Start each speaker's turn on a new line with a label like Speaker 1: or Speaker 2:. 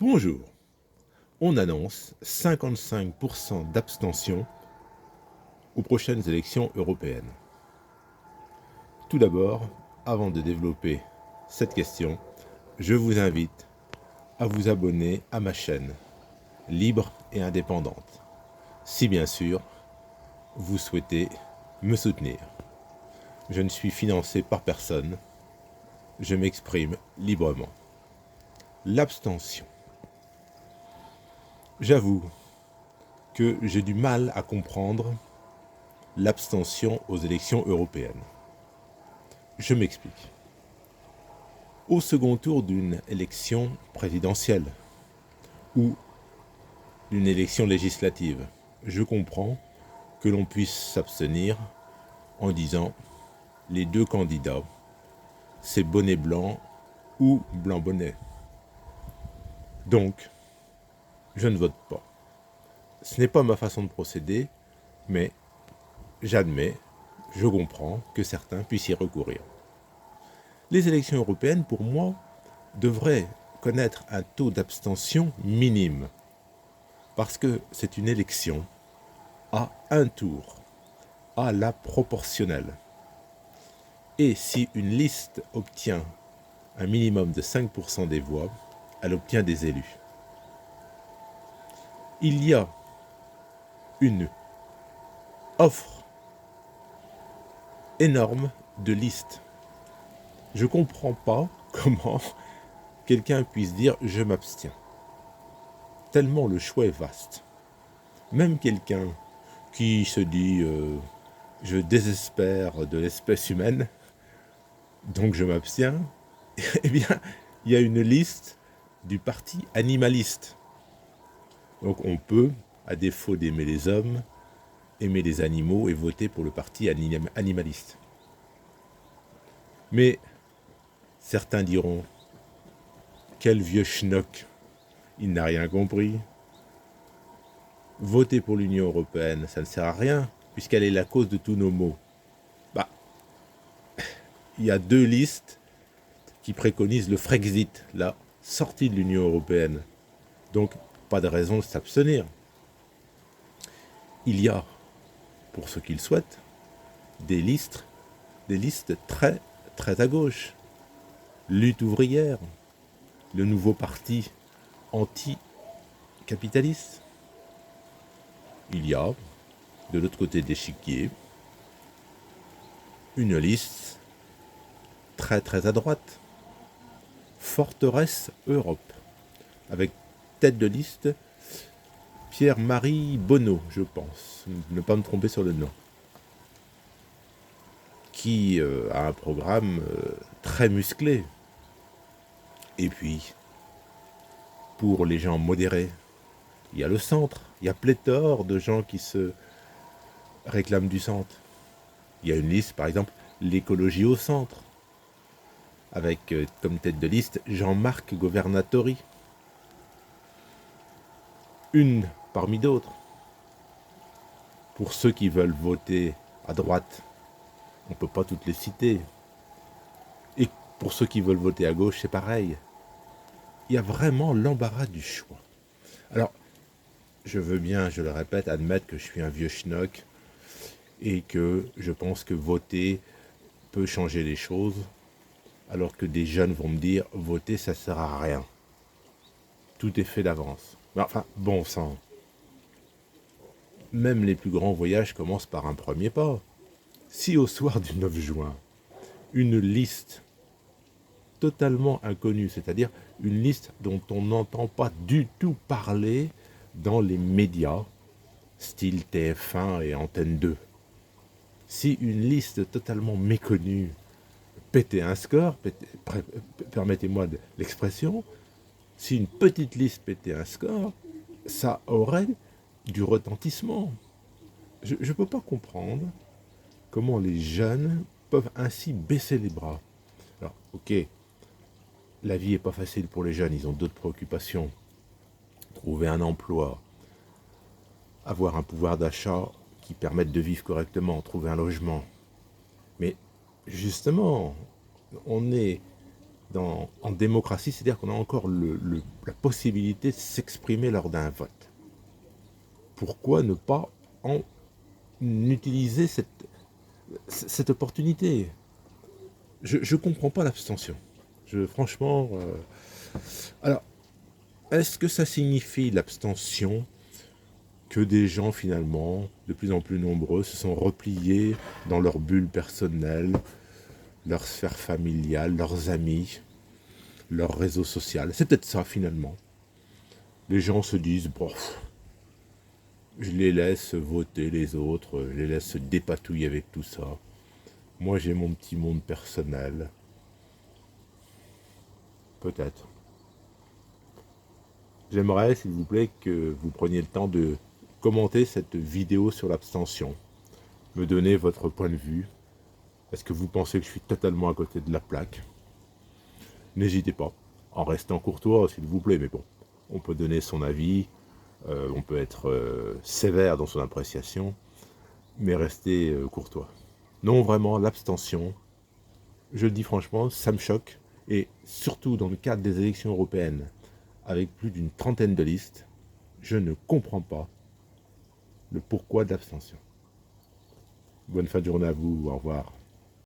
Speaker 1: Bonjour, on annonce 55% d'abstention aux prochaines élections européennes. Tout d'abord, avant de développer cette question, je vous invite à vous abonner à ma chaîne, libre et indépendante, si bien sûr vous souhaitez me soutenir. Je ne suis financé par personne, je m'exprime librement. L'abstention. J'avoue que j'ai du mal à comprendre l'abstention aux élections européennes. Je m'explique. Au second tour d'une élection présidentielle ou d'une élection législative, je comprends que l'on puisse s'abstenir en disant les deux candidats, c'est bonnet blanc ou blanc bonnet. Donc, je ne vote pas. Ce n'est pas ma façon de procéder, mais j'admets, je comprends que certains puissent y recourir. Les élections européennes, pour moi, devraient connaître un taux d'abstention minime, parce que c'est une élection à un tour, à la proportionnelle. Et si une liste obtient un minimum de 5% des voix, elle obtient des élus. Il y a une offre énorme de listes. Je ne comprends pas comment quelqu'un puisse dire « je m'abstiens ». Tellement le choix est vaste. Même quelqu'un qui se dit je désespère de l'espèce humaine, donc je m'abstiens », eh bien, il y a une liste du parti animaliste. Donc on peut, à défaut d'aimer les hommes, aimer les animaux et voter pour le parti animaliste. Mais certains diront, quel vieux schnock, il n'a rien compris. Voter pour l'Union européenne, ça ne sert à rien, puisqu'elle est la cause de tous nos maux. Bah, il y a deux listes qui préconisent le Frexit, la sortie de l'Union européenne. Donc, pas de raison de s'abstenir. Il y a, pour ceux qui le souhaitent, des listes très, très à gauche. Lutte ouvrière, le nouveau parti anti-capitaliste. Il y a, de l'autre côté de l'échiquier, une liste très, très à droite. Forteresse Europe, avec tête de liste Pierre-Marie Bonneau, je pense, ne pas me tromper sur le nom, qui a un programme très musclé. Et puis, pour les gens modérés, il y a le centre, il y a pléthore de gens qui se réclament du centre. Il y a une liste, par exemple, l'écologie au centre, avec comme tête de liste Jean-Marc Governatori. Une parmi d'autres. Pour ceux qui veulent voter à droite, on ne peut pas toutes les citer. Et pour ceux qui veulent voter à gauche, c'est pareil. Il y a vraiment l'embarras du choix. Alors, je veux bien, je le répète, admettre que je suis un vieux schnock et que je pense que voter peut changer les choses, alors que des jeunes vont me dire « voter, ça ne sert à rien ». Tout est fait d'avance. Enfin, bon sang. Même les plus grands voyages commencent par un premier pas. Si au soir du 9 juin, une liste totalement inconnue, c'est-à-dire une liste dont on n'entend pas du tout parler dans les médias, style TF1 et Antenne 2, si une liste totalement méconnue pétait un score, permettez-moi l'expression, si une petite liste pétait un score, ça aurait du retentissement. Je ne peux pas comprendre comment les jeunes peuvent ainsi baisser les bras. Alors, ok, la vie n'est pas facile pour les jeunes, ils ont d'autres préoccupations. Trouver un emploi, avoir un pouvoir d'achat qui permette de vivre correctement, trouver un logement. Mais justement, on est en démocratie, c'est-à-dire qu'on a encore la possibilité de s'exprimer lors d'un vote. Pourquoi ne pas en utiliser cette opportunité? Je ne comprends pas l'abstention. Franchement... Alors, est-ce que ça signifie l'abstention que des gens finalement, de plus en plus nombreux, se sont repliés dans leur bulle personnelle, leur sphère familiale, leurs amis, leur réseau social? C'est peut-être ça finalement. Les gens se disent, bon, je les laisse voter les autres, je les laisse se dépatouiller avec tout ça. Moi j'ai mon petit monde personnel. Peut-être. J'aimerais, s'il vous plaît, que vous preniez le temps de commenter cette vidéo sur l'abstention. Me donner votre point de vue. Est-ce que vous pensez que je suis totalement à côté de la plaque? N'hésitez pas, en restant courtois, s'il vous plaît, mais bon, on peut donner son avis, on peut être sévère dans son appréciation, mais rester courtois. Non, vraiment, l'abstention, je le dis franchement, ça me choque, et surtout dans le cadre des élections européennes, avec plus d'une trentaine de listes, je ne comprends pas le pourquoi de l'abstention. Bonne fin de journée à vous, au revoir.